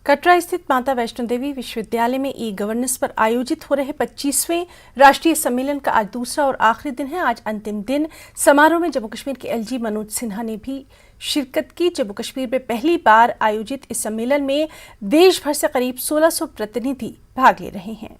कटरा स्थित माता वैष्णो देवी विश्वविद्यालय में ई गवर्नेंस पर आयोजित हो रहे 25वें राष्ट्रीय सम्मेलन का आज दूसरा और आखिरी दिन है। आज अंतिम दिन समारोह में जम्मू कश्मीर के एलजी मनोज सिन्हा ने भी शिरकत की। जम्मू कश्मीर में पहली बार आयोजित इस सम्मेलन में देश भर से करीब 1600 प्रतिनिधि भाग ले रहे हैं।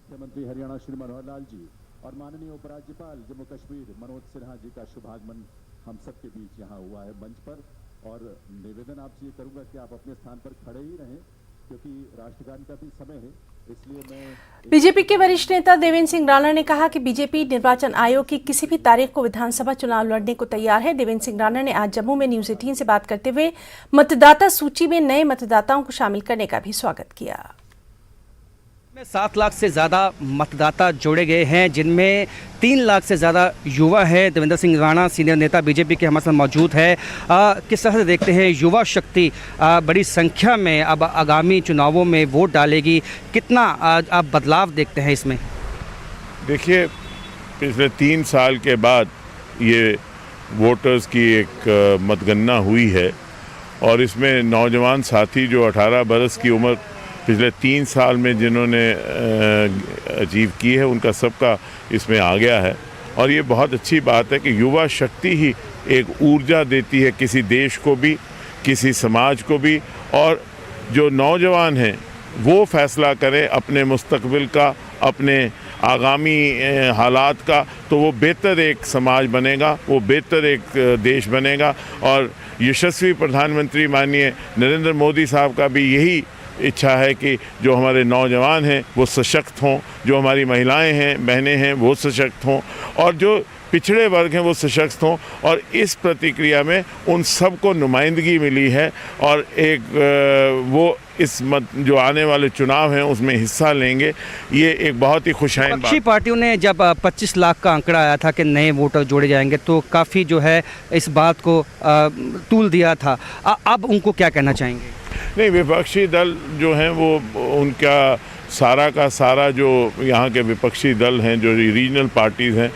मुख्यमंत्री हरियाणा श्री मनोहर लाल जी और माननीय उपराज्यपाल जम्मू कश्मीर मनोज सिन्हा जी का शुभागमन हम सबके बीच यहाँ हुआ है मंच पर। और निवेदन आपसे ये करूंगा कि आप अपने स्थान पर खड़े ही रहें क्योंकि राष्ट्रगान का भी समय है, इसलिए मैं। बीजेपी के वरिष्ठ नेता देवेंद्र सिंह राणा ने कहा कि बीजेपी निर्वाचन आयोग की किसी भी तारीख को विधानसभा चुनाव लड़ने को तैयार है। देवेंद्र सिंह राणा ने आज जम्मू में न्यूज 18 से बात करते हुए मतदाता सूची में नए मतदाताओं को शामिल करने का भी स्वागत किया। 7 लाख से ज़्यादा मतदाता जोड़े गए हैं, जिनमें 3 लाख से ज़्यादा युवा है। देवेंद्र सिंह राणा सीनियर नेता बीजेपी के हमारे साथ मौजूद है। किस तरह से देखते हैं युवा शक्ति बड़ी संख्या में अब आगामी चुनावों में वोट डालेगी, कितना आप बदलाव देखते हैं इसमें? देखिए, पिछले 3 साल के बाद ये वोटर्स की एक मतगणना हुई है और इसमें नौजवान साथी जो 18 बरस की उम्र पिछले 3 साल में जिन्होंने अचीव की है, उनका सबका इसमें आ गया है। और ये बहुत अच्छी बात है कि युवा शक्ति ही एक ऊर्जा देती है किसी देश को भी, किसी समाज को भी। और जो नौजवान हैं वो फैसला करें अपने मुस्तकबिल का, अपने आगामी हालात का, तो वो बेहतर एक समाज बनेगा, वो बेहतर एक देश बनेगा। और यशस्वी प्रधानमंत्री माननीय नरेंद्र मोदी साहब का भी यही इच्छा है कि जो हमारे नौजवान हैं वो सशक्त हों, जो हमारी महिलाएं हैं, बहनें हैं, वो सशक्त हों और जो पिछड़े वर्ग हैं वो सशक्त हों। और इस प्रतिक्रिया में उन सबको नुमाइंदगी मिली है और एक वो इस जो आने वाले चुनाव हैं उसमें हिस्सा लेंगे। ये एक बहुत ही खुशहाल बात। विपक्षी पार्टियों ने जब 25 लाख का आंकड़ा आया था कि नए वोटर जोड़े जाएंगे तो काफ़ी जो है इस बात को तूल दिया था। अब उनको क्या कहना चाहेंगे? नहीं, विपक्षी दल जो हैं वो उनका सारा का सारा जो यहाँ के विपक्षी दल हैं, जो रीजनल पार्टीज़ हैं,